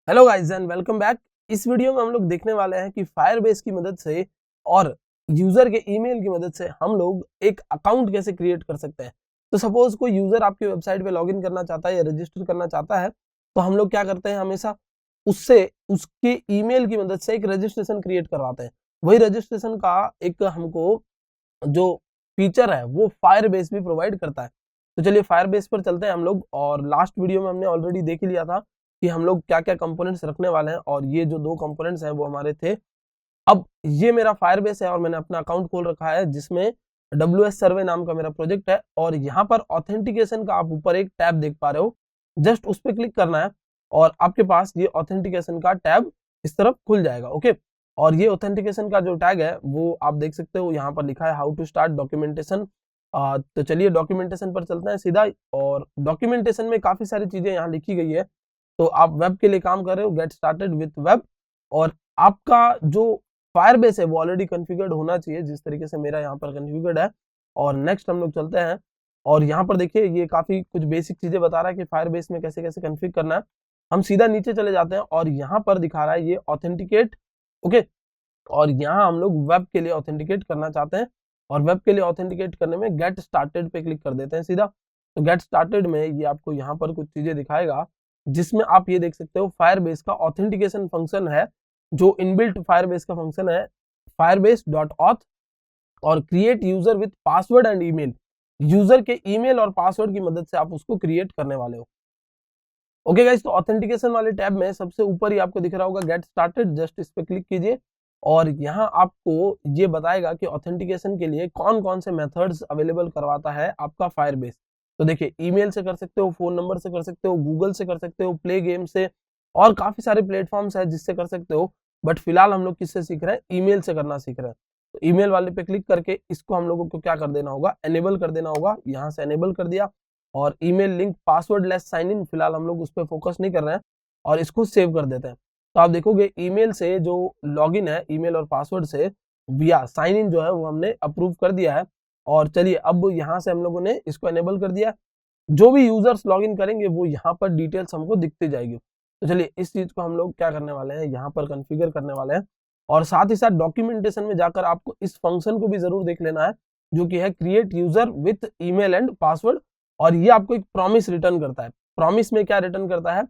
Hello guys and welcome back. इस video में हम लोग देखने वाले हैं कि फायरबेस की मदद से और यूजर के ईमेल की मदद से हम लोग एक अकाउंट कैसे क्रिएट कर सकते हैं। तो सपोज कोई यूजर आपकी वेबसाइट पे लॉगिन करना चाहता है या रजिस्टर करना चाहता है, तो हम लोग क्या करते हैं, हमेशा उससे उसके ईमेल की मदद से एक रजिस्ट्रेशन क्रिएट करवाते हैं। वही रजिस्ट्रेशन का एक हमको जो फीचर है वो फायरबेस भी प्रोवाइड करता है। तो चलिए फायरबेस पर चलते हैं हम लोग। और लास्ट वीडियो में हमने ऑलरेडी देख ही लिया था कि हम लोग क्या क्या कंपोनेंट्स रखने वाले हैं, और ये जो दो कंपोनेंट्स हैं वो हमारे थे। अब ये मेरा फायरबेस है और मैंने अपना अकाउंट खोल रखा है जिसमें WS सर्वे नाम का मेरा प्रोजेक्ट है, और यहाँ पर ऑथेंटिकेशन का आप ऊपर एक टैब देख पा रहे हो। जस्ट उस पर क्लिक करना है और आपके पास ये ऑथेंटिकेशन का टैब इस तरफ खुल जाएगा। ओके, और ये ऑथेंटिकेशन का जो टैग है वो आप देख सकते हो, यहाँ पर लिखा है हाउ टू स्टार्ट डॉक्यूमेंटेशन। तो चलिए डॉक्यूमेंटेशन पर चलते हैं सीधा। और डॉक्यूमेंटेशन में काफी सारी चीजें यहाँ लिखी गई है। तो आप वेब के लिए काम कर रहे हो, गेट स्टार्टेड विथ वेब, और आपका जो फायरबेस है वो ऑलरेडी कॉन्फ़िगर्ड होना चाहिए जिस तरीके से मेरा यहाँ पर कॉन्फ़िगर्ड है। और नेक्स्ट हम लोग चलते हैं, और यहाँ पर देखिए ये काफी कुछ बेसिक चीजें बता रहा है कि फायरबेस में कैसे कैसे कॉन्फ़िगर करना है। हम सीधा नीचे चले जाते हैं और यहाँ पर दिखा रहा है ये ऑथेंटिकेट। ओके, और यहाँ हम लोग वेब के लिए ऑथेंटिकेट करना चाहते हैं, और वेब के लिए ऑथेंटिकेट करने में गेट स्टार्टेड पे क्लिक कर देते हैं सीधा। तो गेट स्टार्टेड में ये आपको यहाँ पर कुछ चीजें दिखाएगा जिसमें आप ये देख सकते हो फायरबेस का ऑथेंटिकेशन फंक्शन है, जो इनबिल्ट फायरबेस का फंक्शन है, फायरबेस डॉट ऑथ, और create user with password and email. User के ईमेल और पासवर्ड की मदद से आप उसको क्रिएट करने वाले हो। ओके गाइस, तो ऑथेंटिकेशन वाले टैब में सबसे ऊपर ही आपको दिख रहा होगा गेट स्टार्टेड, जस्ट इस पे क्लिक कीजिए और यहाँ आपको ये बताएगा कि ऑथेंटिकेशन के लिए कौन कौन से मेथड्स अवेलेबल करवाता है आपका फायरबेस। तो देखिए ईमेल से कर सकते हो, फोन नंबर से कर सकते हो, गूगल से कर सकते हो, प्ले गेम से, और काफी सारे प्लेटफॉर्म्स है जिससे कर सकते हो। बट फिलहाल हम लोग किससे सीख रहे हैं, ईमेल से करना सीख रहे हैं। तो ईमेल वाले पे क्लिक करके इसको हम लोगों को क्या कर देना होगा, एनेबल कर देना होगा। यहाँ से एनेबल कर दिया, और email link passwordless sign in, फिलहाल हम लोग उस पर फोकस नहीं कर रहे हैं, और इसको सेव कर देते हैं। तो आप देखोगे ईमेल से जो लॉगिन है, ईमेल और पासवर्ड से विया साइन इन जो है वो हमने अप्रूव कर दिया है। और चलिए अब यहाँ से हम लोगों ने इसको एनेबल कर दिया। जो भी यूजर्स लॉगिन करेंगे वो यहाँ पर डिटेल्स हमको दिखती जाएगी। तो चलिए इस चीज को हम लोग क्या करने वाले हैं, यहाँ पर कॉन्फ़िगर करने वाले हैं। और साथ ही साथ डॉक्यूमेंटेशन में जाकर आपको इस फंक्शन को भी जरूर देख लेना है, जो कि है create user with email and password. और ये आपको एक प्रॉमिस रिटर्न करता है। प्रॉमिस में क्या रिटर्न करता है,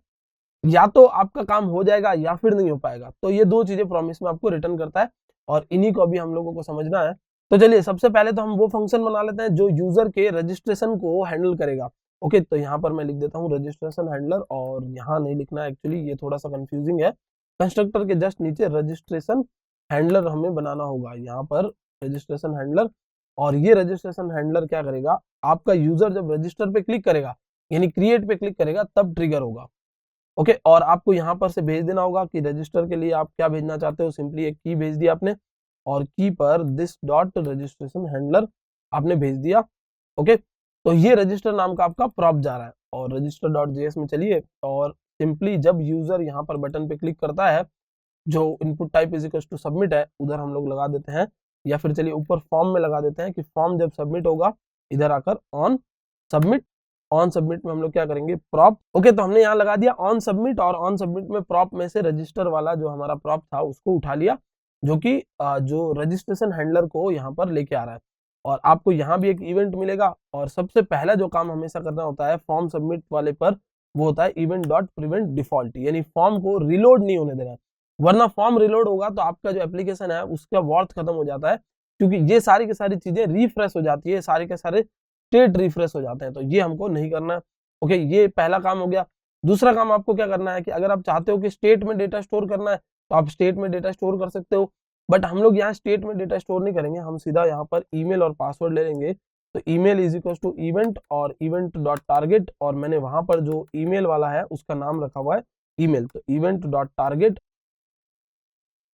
या तो आपका काम हो जाएगा या फिर नहीं हो पाएगा। तो ये दो चीजें प्रॉमिस में आपको रिटर्न करता है, और इन्हीं को अभी हम लोगों को समझना है। तो चलिए सबसे पहले तो हम वो फंक्शन बना लेते हैं जो यूजर के रजिस्ट्रेशन को हैंडल करेगा। ओके, तो यहाँ पर मैं लिख देता हूँ रजिस्ट्रेशन हैंडलर, और यहाँ नहीं लिखना है एक्चुअली, ये थोड़ा सा कंफ्यूजिंग है। कंस्ट्रक्टर के जस्ट नीचे रजिस्ट्रेशन हैंडलर हमें बनाना होगा, यहाँ पर रजिस्ट्रेशन हैंडलर। और ये रजिस्ट्रेशन हैंडलर क्या करेगा, आपका यूजर जब रजिस्टर पे क्लिक करेगा यानी क्रिएट पे क्लिक करेगा तब ट्रिगर होगा। ओके, और आपको यहाँ पर से भेज देना होगा कि रजिस्टर के लिए आप क्या भेजना चाहते हो। सिंपली एक की भेज दिया आपने, और की पर दिस डॉट रजिस्ट्रेशन हैंडलर आपने भेज दिया। ओके, तो ये रजिस्टर नाम का आपका प्रॉप जा रहा है, और रजिस्टर डॉट जेएस में चलिए, और सिंपली जब यूजर यहाँ पर बटन पे क्लिक करता है, जो input type is equal to submit है उधर हम लोग लगा देते हैं, या फिर चलिए ऊपर फॉर्म में लगा देते हैं कि फॉर्म जब सबमिट होगा इधर आकर ऑन सबमिट। ऑन सबमिट में हम लोग क्या करेंगे, प्रॉप। ओके, तो हमने यहाँ लगा दिया ऑन सबमिट, और ऑन सबमिट में प्रॉप में से रजिस्टर वाला जो हमारा प्रॉप था उसको उठा लिया, जो कि जो रजिस्ट्रेशन हैंडलर को यहाँ पर लेके आ रहा है। और आपको यहाँ भी एक इवेंट मिलेगा, और सबसे पहला जो काम हमेशा करना होता है फॉर्म सबमिट वाले पर, वो होता है इवेंट डॉट प्रिवेंट डिफॉल्ट, यानी फॉर्म को रिलोड नहीं होने देना है। वरना फॉर्म रिलोड होगा तो आपका जो एप्लीकेशन है उसका वर्थ खत्म हो जाता है, क्योंकि ये सारी की सारी चीजें रिफ्रेश हो जाती है, सारे के सारे स्टेट रिफ्रेश हो जाते हैं। तो ये हमको नहीं करना है। ओके, ये पहला काम हो गया। दूसरा काम आपको क्या करना है कि अगर आप चाहते हो कि स्टेट में डेटा स्टोर करना है तो आप स्टेट में डेटा स्टोर कर सकते हो, बट हम लोग यहाँ स्टेट में डेटा स्टोर नहीं करेंगे, हम सीधा यहाँ पर ईमेल और पासवर्ड ले लेंगे। तो email is equal to event और इवेंट डॉट टारगेट, और मैंने वहां पर जो ईमेल वाला है उसका नाम रखा हुआ है ईमेल, तो event dot target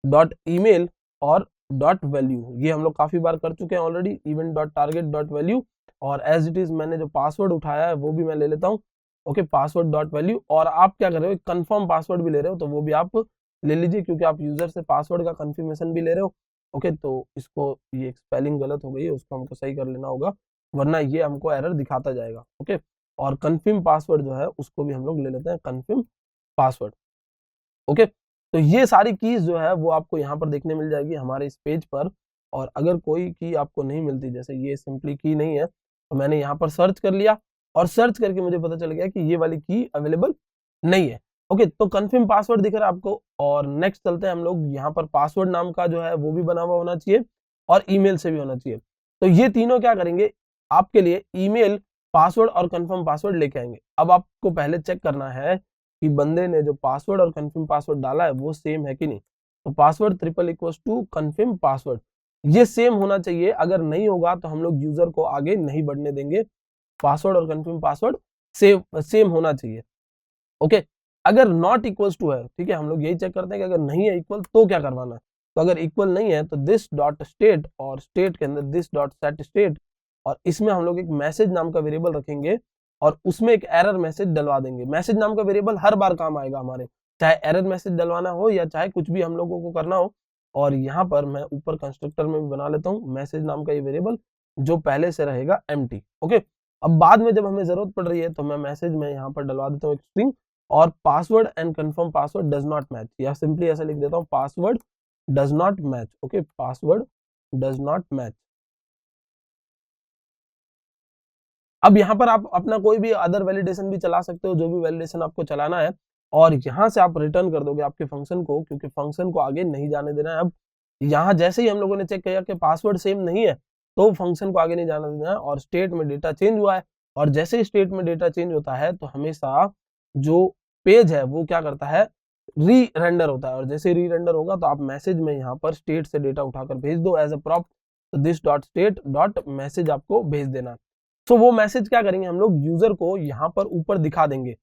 dot email और डॉट वैल्यू। ये हम लोग काफी बार कर चुके हैं already, event dot target dot value. और एज इट इज मैंने जो पासवर्ड उठाया है वो भी मैं ले लेता हूँ। Okay, password dot value. और आप क्या कर रहे हो, कंफर्म पासवर्ड भी ले रहे हो तो वो भी आप ले लीजिए, क्योंकि आप यूजर से पासवर्ड का कंफर्मेशन भी ले रहे हो। ओके, तो इसको, ये स्पेलिंग गलत हो गई है, उसको हमको सही कर लेना होगा, वरना ये हमको एरर दिखाता जाएगा। ओके, और कंफर्म पासवर्ड जो है उसको भी हम लोग ले लेते हैं, कंफर्म पासवर्ड। ओके, तो ये सारी कीज जो है वो आपको यहाँ पर देखने मिल जाएगी हमारे इस पेज पर। और अगर कोई की आपको नहीं मिलती, जैसे ये सिंपली की नहीं है, तो मैंने यहाँ पर सर्च कर लिया और सर्च करके मुझे पता चल गया कि ये वाली की अवेलेबल नहीं है। ओके, तो कंफर्म पासवर्ड दिख रहा है आपको। और नेक्स्ट चलते हैं हम लोग, यहाँ पर पासवर्ड नाम का जो है वो भी बना हुआ होना चाहिए और ईमेल से भी होना चाहिए। तो ये तीनों क्या करेंगे, आपके लिए ईमेल, पासवर्ड और कंफर्म पासवर्ड लेके आएंगे। अब आपको पहले चेक करना है कि बंदे ने जो पासवर्ड और कंफर्म पासवर्ड डाला है वो सेम है कि नहीं। तो password triple equals to confirm password, ये सेम होना चाहिए। अगर नहीं होगा तो हम लोग यूजर को आगे नहीं बढ़ने देंगे। पासवर्ड और कंफर्म पासवर्ड सेम होना चाहिए। ओके, अगर नॉट इक्वल्स टू है, ठीक है, हम लोग यही चेक करते हैं कि अगर नहीं है इक्वल तो क्या करवाना है। तो अगर इक्वल नहीं है तो दिस डॉट स्टेट, और स्टेट के अंदर दिस डॉट सेट स्टेट, और इसमें हम लोग एक मैसेज नाम का वेरिएबल रखेंगे और उसमें एक एरर मैसेज डलवा देंगे। मैसेज नाम का वेरिएबल हर बार काम आएगा हमारे, चाहे एरर मैसेज डलवाना हो या चाहे कुछ भी हम लोगों को करना हो। और यहाँ पर मैं ऊपर कंस्ट्रक्टर में भी बना लेता हूँ मैसेज नाम का ये वेरिएबल, जो पहले से रहेगा एम्प्टी। ओके, अब बाद में जब हमें जरूरत पड़ रही है तो मैं मैसेज में यहाँ पर डलवा देता हूँ एक स्ट्रिंग, और password and confirm password does not match, या सिंपली ऐसा लिख देता हूँ password does not match. Okay, password does not match. अब यहाँ पर आप अपना कोई भी अदर वैलिडेशन भी चला सकते हो, जो भी वैलिडेशन आपको चलाना है, और यहाँ से आप रिटर्न कर दोगे आपके फंक्शन को, क्योंकि फंक्शन को आगे नहीं जाने देना है। अब यहाँ जैसे ही हम लोगों ने चेक किया कि पासवर्ड सेम नहीं है, तो फंक्शन को आगे नहीं जाने देना है, और स्टेट में डेटा चेंज हुआ है। और जैसे ही स्टेट में डेटा चेंज होता है तो हमेशा जो पेज है वो क्या करता है, री रेंडर होता है। और जैसे री रेंडर होगा तो आप मैसेज में यहाँ पर स्टेट से डेटा उठाकर भेज दो एज अ प्रॉप, तो this dot state dot message आपको भेज देना। तो वो मैसेज क्या करेंगे हम लोग, यूजर को यहाँ पर ऊपर दिखा देंगे,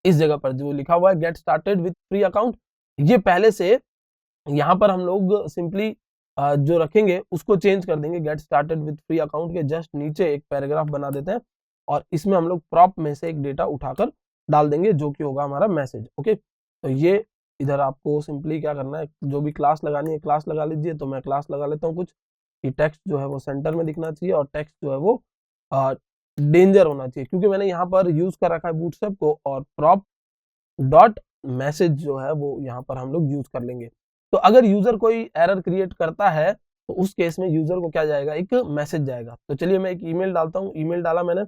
इस जगह पर जो लिखा हुआ है get started with free account, ये पहले से यहाँ पर हम लोग सिंपली जो रखेंगे उसको चेंज कर देंगे। Get started with free account के जस्ट नीचे एक पैराग्राफ बना देते हैं और इसमें हम लोग प्रॉप में से एक डेटा उठाकर डाल देंगे, जो कि होगा हमारा मैसेज। ओके, तो ये इधर आपको सिंपली क्या करना है, जो भी क्लास लगानी है क्लास लगा लीजिए। तो मैं क्लास लगा लेता हूँ कुछ, कि टेक्स्ट जो है वो सेंटर में दिखना चाहिए और टेक्स्ट जो है वो डेंजर होना चाहिए, क्योंकि मैंने यहाँ पर यूज कर रखा है बूटस्ट्रैप को, और प्रॉप डॉट मैसेज जो है वो यहाँ पर हम लोग यूज कर लेंगे। तो अगर यूजर कोई एरर क्रिएट करता है तो उस केस में यूजर को क्या जाएगा, एक मैसेज जाएगा। तो चलिए मैं एक ईमेल डालता हूँ, ईमेल डाला मैंने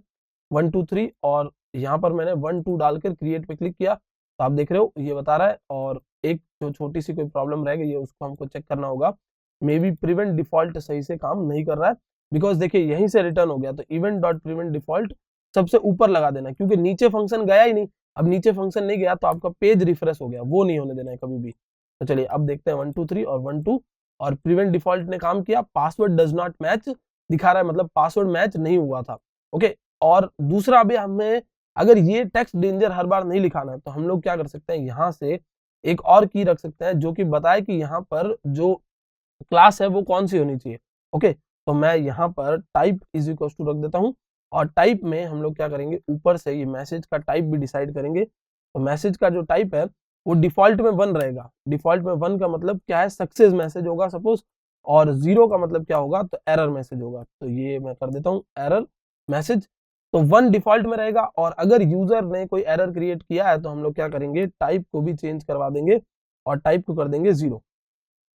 123, और यहाँ पर मैंने 12 डालकर क्रिएट पे क्लिक किया, तो आप देख रहे हो ये बता रहा है। और एक जो छोटी सी कोई प्रॉब्लम रह गई है उसको हमको चेक करना होगा, मे बी प्रिवेंट डिफॉल्ट सही से काम नहीं कर रहा है, बिकॉज देखिए यहीं से रिटर्न हो गया। तो इवेंट डॉट प्रिवेंट डिफॉल्ट सबसे ऊपर लगा देना, क्योंकि नीचे फंक्शन गया ही नहीं। अब नीचे फंक्शन नहीं गया तो आपका पेज रिफ्रेश हो गया, वो नहीं होने देना है कभी भी। तो चलिए अब देखते हैं 123 और 12, और प्रिवेंट डिफॉल्ट ने काम किया, पासवर्ड डज नॉट मैच दिखा रहा है, मतलब पासवर्ड मैच नहीं हुआ था। ओके, और दूसरा अभी हमें अगर ये टेक्स्ट डेंजर हर बार नहीं लिखाना है तो हम लोग क्या कर सकते हैं, यहाँ से एक और की रख सकते हैं जो कि बताए कि यहाँ पर जो क्लास है वो कौन सी होनी चाहिए। ओके, तो मैं यहाँ पर टाइप इज इक्वल टू रख देता हूँ, और टाइप में हम लोग क्या करेंगे, ऊपर से ये मैसेज का टाइप भी डिसाइड करेंगे। तो मैसेज का जो टाइप है वो डिफॉल्ट में 1 रहेगा। डिफॉल्ट में 1 का मतलब क्या है, सक्सेस मैसेज होगा सपोज, और 0 का मतलब क्या होगा, तो एरर मैसेज होगा। तो ये मैं कर देता हूँ एरर मैसेज। तो 1 डिफॉल्ट में रहेगा, और अगर यूजर ने कोई एरर क्रिएट किया है तो हम लोग क्या करेंगे, टाइप को भी चेंज करवा देंगे और टाइप को कर देंगे 0।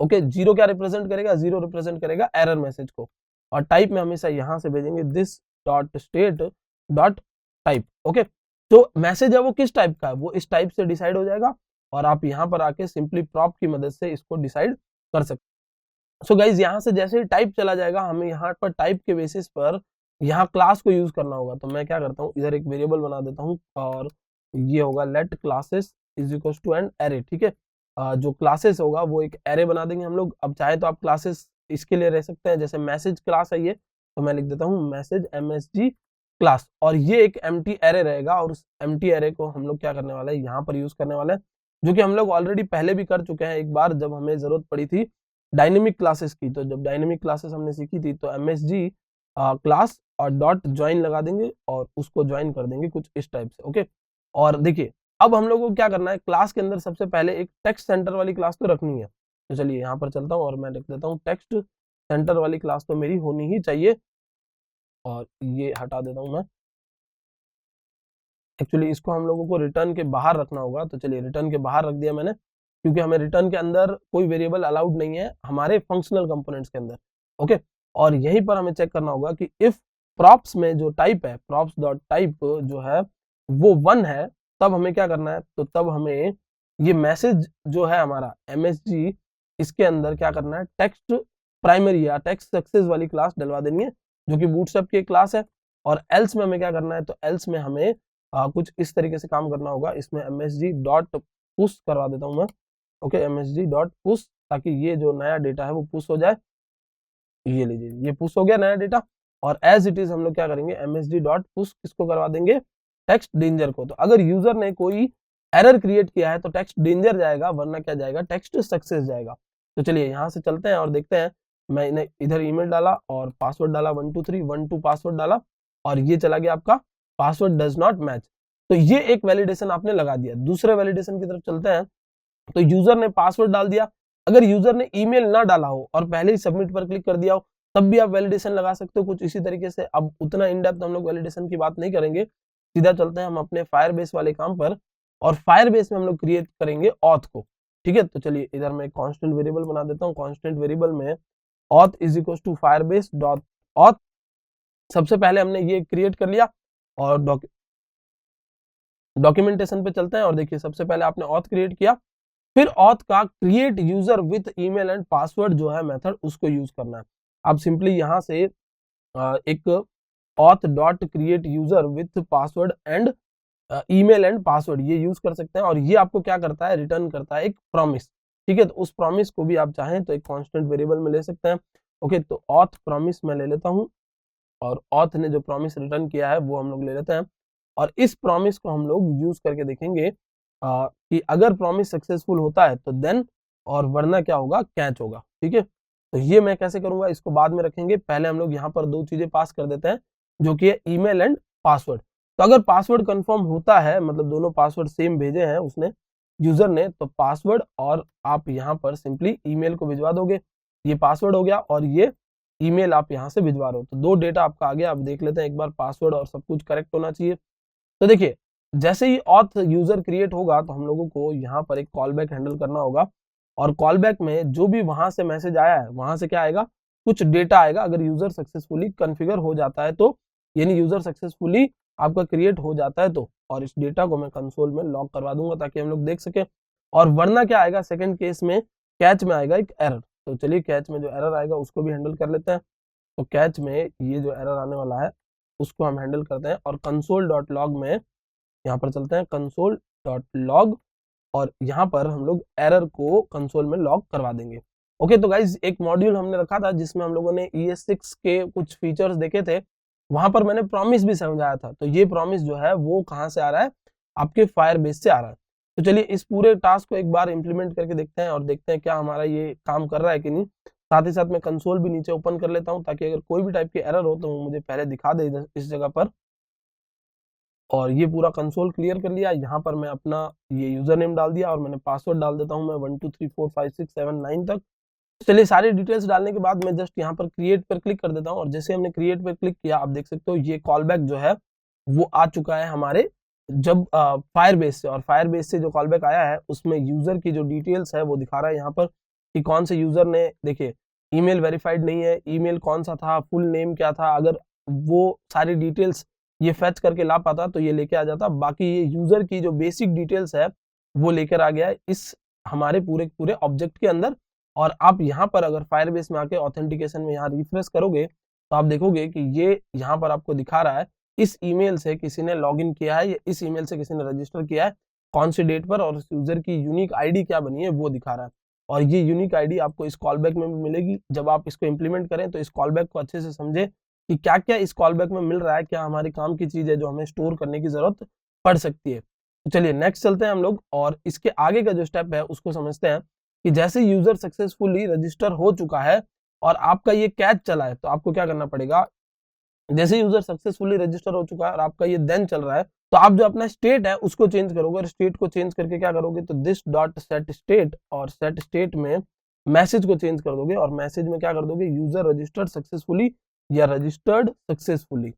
ओके, 0 क्या रिप्रेजेंट करेगा, 0 रिप्रेजेंट करेगा एरर मैसेज को, और टाइप में हमेशा यहां से भेजेंगे this dot state dot type. Okay, तो मैसेज है वो किस टाइप का है वो इस टाइप से डिसाइड हो जाएगा, और आप यहां पर आके सिंपली प्रॉप की मदद से इसको डिसाइड कर सकते हैं। सो गाइज यहाँ से जैसे ही टाइप चला जाएगा, हमें यहाँ पर टाइप के बेसिस पर यहाँ क्लास को यूज करना होगा। तो मैं क्या करता हूँ, इधर एक वेरिएबल बना देता हूँ, और ये होगा let classes is equal to an array. ठीक है, जो क्लासेस होगा वो एक एरे बना देंगे हम लोग। अब चाहे तो आप क्लासेस इसके लिए रह सकते हैं, जैसे मैसेज क्लास है ये, तो मैं लिख देता हूँ मैसेज MSG क्लास, और ये एक एम्प्टी एरे रहेगा। और उस एम्प्टी एरे को हम लोग क्या करने वाले हैं, यहाँ पर यूज करने वाले हैं, जो कि हम लोग ऑलरेडी पहले भी कर चुके हैं एक बार, जब हमें जरूरत पड़ी थी डायनेमिक क्लासेस की। तो जब डायनेमिक क्लासेस हमने सीखी थी तो MSG क्लास और डॉट ज्वाइन लगा देंगे और उसको ज्वाइन कर देंगे कुछ इस टाइप से। ओके, और देखिए अब हम लोग को क्या करना है, क्लास के अंदर सबसे पहले एक टेक्स्ट सेंटर वाली क्लास तो रखनी है। तो चलिए यहाँ पर चलता हूँ और मैं लिख देता हूँ टेक्स्ट सेंटर वाली क्लास तो मेरी होनी ही चाहिए, और ये हटा देता हूँ मैं। एक्चुअली इसको हम लोगों को रिटर्न के बाहर रखना होगा, तो चलिए रिटर्न के बाहर रख दिया मैंने। क्योंकि हमें रिटर्न के अंदर कोई वेरिएबल अलाउड नहीं है हमारे फंक्शनल कंपोनेंट्स के अंदर। ओके, और यहीं पर हमें चेक करना होगा कि इफ प्रॉप्स में जो टाइप है, प्रॉप्स डॉट टाइप जो है वो 1 है, तब हमें क्या करना है, तो तब हमें ये मैसेज जो है हमारा MSG, इसके अंदर क्या करना है, टेक्स्ट प्राइमरी या टेक्स्ट सक्सेस वाली क्लास डलवा देनी है, जो कि बूटस्ट्रैप की क्लास है। और एल्स में हमें क्या करना है, तो एल्स में हमें कुछ इस तरीके से काम करना होगा। इसमें MSG डॉट पुश करवा देता हूं मैं। ओके, MSG डॉट पुश, ताकि ये जो नया डेटा है वो पुश हो जाए। ये लीजिए, ये पुश हो गया नया डेटा। और एज इट इज हम लोग क्या करेंगे, MSG डॉट पुश किसको करवा देंगे, टेक्स्ट डेंजर को। तो अगर यूजर ने कोई एरर क्रिएट किया है तो टेक्स्ट डेंजर जाएगा, वरना क्या जाएगा, टेक्स्ट सक्सेस जाएगा। तो चलिए यहाँ से चलते हैं और देखते हैं। मैंने इधर ईमेल डाला और पासवर्ड डाला 12312 पासवर्ड डाला, और ये चला गया आपका पासवर्ड डज नॉट मैच। तो ये एक वैलिडेशन आपने लगा दिया। दूसरे वैलिडेशन की तरफ चलते हैं। तो यूजर ने पासवर्ड डाल दिया, अगर यूजर ने ईमेल ना डाला हो और पहले ही सबमिट पर क्लिक कर दिया हो, तब भी आप वैलिडेशन लगा सकते हो कुछ इसी तरीके से। अब उतना इन डेप्थ हम लोग वैलिडेशन की बात नहीं करेंगे, सीधा चलते हैं हम अपने फायरबेस वाले काम पर। और फायरबेस में हम लोग क्रिएट करेंगे ऑथ को। ठीक है, तो चलिए इधर मैं कांस्टेंट वेरिएबल बना देता हूँ। कांस्टेंट वेरिएबल में auth is equal to Firebase dot auth. सबसे पहले हमने ये क्रिएट कर लिया, और डॉक्यूमेंटेशन पे चलते हैं। और देखिए, सबसे पहले आपने ऑथ क्रिएट किया, फिर ऑथ का create user with email and password जो है मेथड, उसको यूज करना है। आप सिंपली यहां से एक auth dot create user with password and email and password ये यूज कर सकते हैं। और ये आपको क्या करता है, रिटर्न करता है एक प्रॉमिस। ठीक है, तो उस प्रॉमिस को भी आप चाहें तो एक कांस्टेंट वेरिएबल में ले सकते हैं। ओके, तो ऑथ प्रॉमिस में ले लेता हूं, और ऑथ ने जो प्रॉमिस रिटर्न किया है वो हम लोग ले लेते हैं। और इस प्रॉमिस को हम लोग यूज करके देखेंगे कि अगर प्रॉमिस सक्सेसफुल होता है तो देन, और वरना क्या होगा, कैच होगा। ठीक है, तो ये मैं कैसे करूंगा इसको बाद में रखेंगे। पहले हम लोग यहाँ पर दो चीजें पास कर देते हैं, जो कि है ईमेल एंड पासवर्ड। तो अगर पासवर्ड कंफर्म होता है, मतलब दोनों पासवर्ड सेम भेजे हैं उसने, यूजर ने, तो पासवर्ड और आप यहाँ पर सिंपली ईमेल को भिजवा दोगे। ये पासवर्ड हो गया और ये ईमेल आप यहाँ से भिजवा रहे हो, तो दो डेटा आपका आ गया। अब देख लेते हैं एक बार, पासवर्ड और सब कुछ करेक्ट होना चाहिए। तो देखिए, जैसे ही ऑथ यूजर क्रिएट होगा तो हम लोगों को यहाँ पर एक कॉल बैक हैंडल करना होगा। और कॉल बैक में जो भी वहां से मैसेज आया है, वहां से क्या आएगा, कुछ डेटा आएगा। अगर यूजर सक्सेसफुली कॉन्फ़िगर हो जाता है तो, यानी यूजर सक्सेसफुली आपका क्रिएट हो जाता है तो, और इस डेटा को मैं कंसोल में लॉग करवा दूंगा ताकि हम लोग देख सके। और वरना क्या आएगा, सेकंड केस में कैच में आएगा एक एरर। तो चलिए, कैच में जो एरर आएगा उसको भी हैंडल कर लेते हैं। तो कैच में ये जो एरर आने वाला है उसको हम हैंडल करते हैं, और कंसोल डॉट लॉग में यहाँ पर चलते हैं, कंसोल डॉट लॉग, और यहाँ पर हम लोग एरर को कंसोल में लॉग करवा देंगे। ओके, तो गाइज एक मॉड्यूल हमने रखा था जिसमें हम लोगों ने ES6 के कुछ फीचर्स देखे थे, वहां पर मैंने प्रॉमिस भी समझाया था। तो ये प्रॉमिस जो है वो कहाँ से आ रहा है, आपके फायरबेस से आ रहा है। तो चलिए इस पूरे टास्क को एक बार इंप्लीमेंट करके देखते हैं, और देखते हैं क्या हमारा ये काम कर रहा है कि नहीं। साथ ही साथ मैं कंसोल भी नीचे ओपन कर लेता हूँ, ताकि अगर कोई भी टाइप की एरर हो तो वो मुझे पहले दिखा दे इस जगह पर। और ये पूरा कंसोल क्लियर कर लिया। यहाँ पर मैं अपना ये यूजर नेम डाल दिया, और मैंने पासवर्ड डाल देता हूँ मैं 1 2 3 4 5 6 7 9 तक। चलिए, सारी डिटेल्स डालने के बाद मैं जस्ट यहाँ पर क्रिएट पर क्लिक कर देता हूँ। और जैसे हमने क्रिएट पर क्लिक किया, आप देख सकते हो ये कॉल बैक जो है वो आ चुका है हमारे जब फायरबेस से। और फायरबेस से जो कॉल बैक आया है उसमें यूजर की जो डिटेल्स है वो दिखा रहा है यहाँ पर, कि कौन से यूजर ने, देखिए ईमेल वेरीफाइड नहीं है, ईमेल कौन सा था, फुल नेम क्या था। अगर वो सारी डिटेल्स ये फेच करके ला पाता तो ये लेके आ जाता। बाकी ये यूजर की जो बेसिक डिटेल्स है वो लेकर आ गया है इस हमारे पूरे पूरे ऑब्जेक्ट के अंदर। और आप यहाँ पर अगर फायरबेस में आके ऑथेंटिकेशन में यहाँ रिफ्रेश करोगे तो आप देखोगे कि ये यहाँ पर आपको दिखा रहा है इस ईमेल से किसी ने लॉगिन किया है, या इस ईमेल से किसी ने रजिस्टर किया है, कौन सी डेट पर, और उस यूजर की यूनिक आईडी क्या बनी है वो दिखा रहा है। और ये यूनिक आईडी आपको इस कॉलबैक में भी मिलेगी। जब आप इसको इंप्लीमेंट करें तो इस कॉलबैक को अच्छे से समझे कि क्या क्या इस कॉलबैक में मिल रहा है, क्या हमारे काम की चीज है जो हमें स्टोर करने की जरूरत पड़ सकती है। तो चलिए नेक्स्ट चलते हैं हम लोग, और इसके आगे का जो स्टेप है उसको समझते हैं। कि जैसे यूजर सक्सेसफुली रजिस्टर हो चुका है और आपका ये कैच चला है, तो आपको क्या करना पड़ेगा। जैसे यूजर सक्सेसफुली रजिस्टर हो चुका है और आपका ये देन चल रहा है, तो आप जो अपना स्टेट है उसको चेंज करोगे। और स्टेट को चेंज करके क्या करोगे, तो दिस डॉट सेट स्टेट, और सेट स्टेट में मैसेज को चेंज कर दोगे। और मैसेज में क्या कर दोगे, यूजर रजिस्टर्ड सक्सेसफुली या रजिस्टर्ड सक्सेसफुली।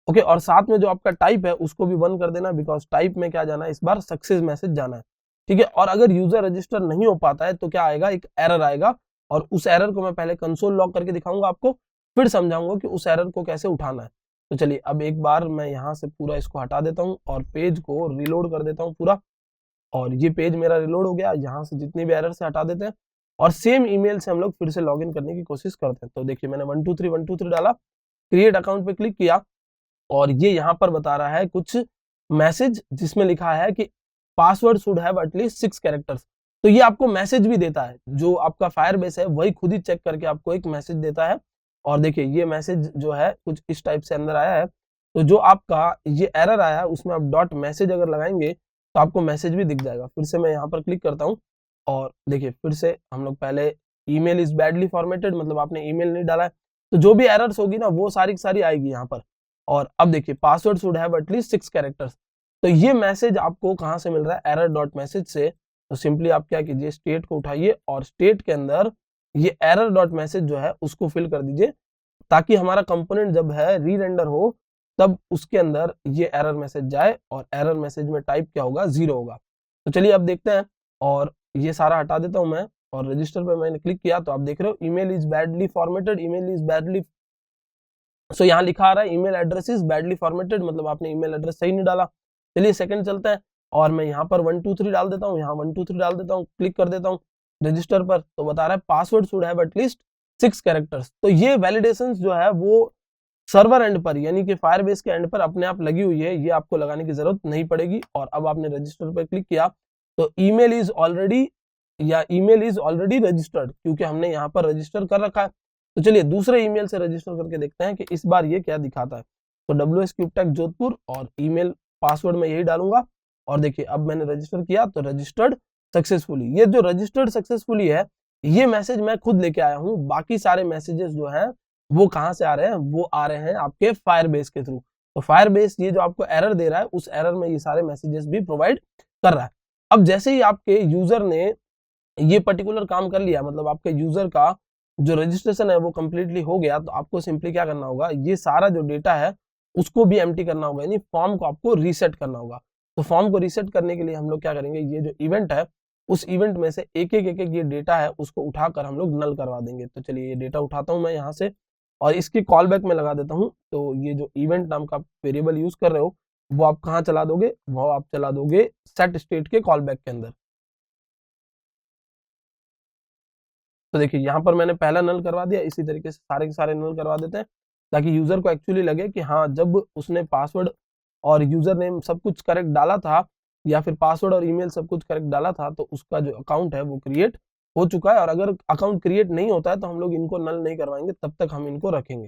ओके, और साथ में जो आपका टाइप है उसको भी 1 कर देना, बिकॉज टाइप में क्या जाना है, इस बार सक्सेस मैसेज जाना है, ठीक है। और अगर यूजर रजिस्टर नहीं हो पाता है तो क्या आएगा, एक एरर आएगा, और उस एरर को मैं पहले कंसोल लॉग करके दिखाऊंगा आपको, फिर समझाऊंगा कि उस एरर को कैसे उठाना है। तो चलिए अब एक बार मैं यहाँ से पूरा इसको हटा देता हूँ और पेज को रिलोड कर देता हूँ पूरा, और ये पेज मेरा रिलोड हो गया। यहाँ से जितनी भी एरर से हटा देते हैं और सेम ईमेल से हम लोग फिर से लॉगिन करने की कोशिश करते हैं। तो देखिए मैंने 123 डाला, क्रिएट अकाउंट पे क्लिक किया, और ये यहाँ पर बता रहा है कुछ मैसेज जिसमें लिखा है कि password should have at least 6 characters. तो ये आपको मैसेज भी देता है, जो आपका फायरबेस है वही खुद ही चेक करके आपको एक मैसेज देता है। और देखिए ये मैसेज जो है कुछ इस टाइप से अंदर आया है। तो जो आपका ये एरर आया है उसमें आप डॉट मैसेज अगर लगाएंगे तो आपको मैसेज भी दिख जाएगा। फिर से मैं यहाँ पर क्लिक करता हूँ, और देखिए फिर से हम लोग पहले ईमेल इज बैडली फॉर्मेटेड, मतलब आपने ईमेल नहीं डाला है, तो जो भी एरर्स होगी ना वो सारी की सारी आएगी यहाँ पर। और अब देखिए password should have at least 6 characters. तो ये मैसेज आपको कहाँ से मिल रहा है, एरर डॉट मैसेज से। तो सिंपली आप क्या कीजिए, स्टेट को उठाइए और स्टेट के अंदर ये एरर डॉट मैसेज जो है उसको फिल कर दीजिए, ताकि हमारा कंपोनेंट जब है री रेंडर हो तब उसके अंदर ये एरर मैसेज जाए, और एरर मैसेज में टाइप क्या होगा, 0 होगा। तो चलिए अब देखते हैं, और ये सारा हटा देता हूं मैं, और रजिस्टर पे मैंने क्लिक किया तो आप देख रहे हो email is badly formatted, email is badly, so यहाँ लिखा आ रहा है email address is badly formatted, मतलब आपने ईमेल एड्रेस सही नहीं डाला। चलिए सेकंड चलते हैं, और मैं यहाँ पर 123 डाल देता हूँ, यहाँ 123 डाल देता हूँ, क्लिक कर देता हूँ रजिस्टर पर। तो बता रहा है password should have at least 6 characters. तो ये वैलिडेशंस जो है वो सर्वर एंड पर, यानी कि फायरबेस के एंड पर अपने आप लगी हुई है, ये आपको लगाने की जरूरत नहीं पड़ेगी। और अब आपने रजिस्टर पर क्लिक किया तो ईमेल इज ऑलरेडी, या ईमेल इज ऑलरेडी रजिस्टर्ड, क्योंकि हमने यहाँ पर रजिस्टर कर रखा है। तो चलिए दूसरे ईमेल से रजिस्टर करके देखते हैं कि इस बार ये क्या दिखाता है। तो WS क्यूबटेक जोधपुर, और ईमेल पासवर्ड मैं यही डालूंगा, और देखिए अब मैंने रजिस्टर किया तो रजिस्टर्ड सक्सेसफुली। ये जो रजिस्टर्ड सक्सेसफुली है ये मैसेज मैं खुद लेके आया हूँ, बाकी सारे मैसेजेस जो हैं वो कहाँ से आ रहे हैं, वो आ रहे हैं आपके फायरबेस के थ्रू। तो फायरबेस ये जो आपको एरर दे रहा है उस एरर में ये सारे मैसेजेस भी प्रोवाइड कर रहा है। अब जैसे ही आपके यूजर ने ये पर्टिकुलर काम कर लिया, मतलब आपके यूजर का जो रजिस्ट्रेशन है वो कंप्लीटली हो गया, तो आपको सिंपली क्या करना होगा, ये सारा जो डेटा है उसको भी एम्प्टी करना होगा, यानी फॉर्म को आपको रीसेट करना होगा। तो फॉर्म को रीसेट करने के लिए हम लोग क्या करेंगे, ये जो इवेंट है उस इवेंट में से एक एक ये डेटा है उसको उठाकर हम लोग नल करवा देंगे। तो चलिए ये डेटा उठाता हूं मैं यहाँ से, और इसकी कॉल बैक में लगा देता हूँ। तो ये जो इवेंट नाम का वेरिएबल यूज कर रहे हो वो आप कहाँ चला दोगे, वो आप चला दोगे सेट स्टेट के कॉल बैक के अंदर। तो देखिए यहाँ पर मैंने पहला नल करवा दिया, इसी तरीके से सारे के सारे नल करवा देते हैं, ताकि यूजर को एक्चुअली लगे कि हाँ जब उसने पासवर्ड और यूजर नेम सब कुछ करेक्ट डाला था, या फिर पासवर्ड और ईमेल सब कुछ करेक्ट डाला था, तो उसका जो अकाउंट है वो क्रिएट हो चुका है। और अगर अकाउंट क्रिएट नहीं होता है तो हम लोग इनको नल नहीं करवाएंगे, तब तक हम इनको रखेंगे।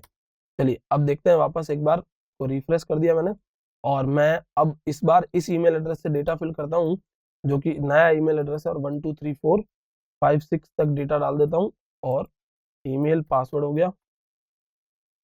चलिए अब देखते हैं, वापस एक बार को रिफ्रेश कर दिया मैंने, और मैं अब इस बार इस ईमेल एड्रेस से डेटा फिल करता हूँ, जो कि नया ईमेल एड्रेस है, और 1 2 3 4 5 6 तक डेटा डाल देता हूँ, और ईमेल पासवर्ड हो गया,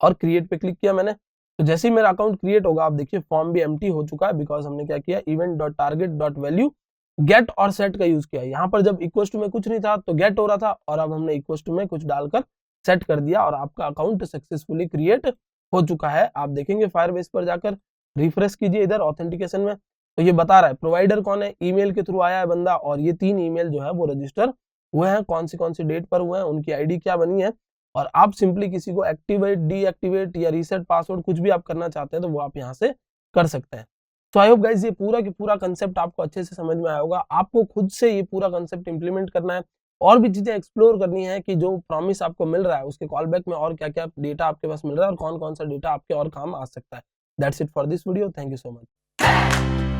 और क्रिएट पे क्लिक किया मैंने। तो जैसे ही मेरा अकाउंट क्रिएट होगा आप देखिए फॉर्म भी एम्प्टी हो चुका है, बिकॉज हमने क्या किया, event dot target dot value gate और सेट का यूज किया। यहाँ पर जब इक्वल टू में कुछ नहीं था तो गेट हो रहा था, और अब हमने इक्वल टू में कुछ डालकर सेट कर दिया, और आपका अकाउंट सक्सेसफुली क्रिएट हो चुका है। आप देखेंगे फायरबेस पर जाकर रिफ्रेश कीजिए इधर ऑथेंटिकेशन में, तो ये बता रहा है प्रोवाइडर कौन है, ईमेल के थ्रू आया है बंदा, और ये 3 ईमेल जो है वो रजिस्टर हुए हैं, कौन सी डेट पर हुए हैं, उनकी आईडी क्या बनी है। और आप सिंपली किसी को एक्टिवेट, डीएक्टिवेट या रीसेट पासवर्ड कुछ भी आप करना चाहते हैं तो वो आप यहाँ से कर सकते हैं। तो आई होप गाइज ये पूरा की पूरा कंसेप्ट आपको अच्छे से समझ में आया होगा। आपको खुद से ये पूरा कंसेप्ट इंप्लीमेंट करना है, और भी चीजें एक्सप्लोर करनी है कि जो प्रॉमिस आपको मिल रहा है उसके कॉल बैक में और क्या क्या डेटा आपके पास मिल रहा है, और कौन कौन सा डेटा आपके और काम आ सकता है। That's it for this video, thank you so much.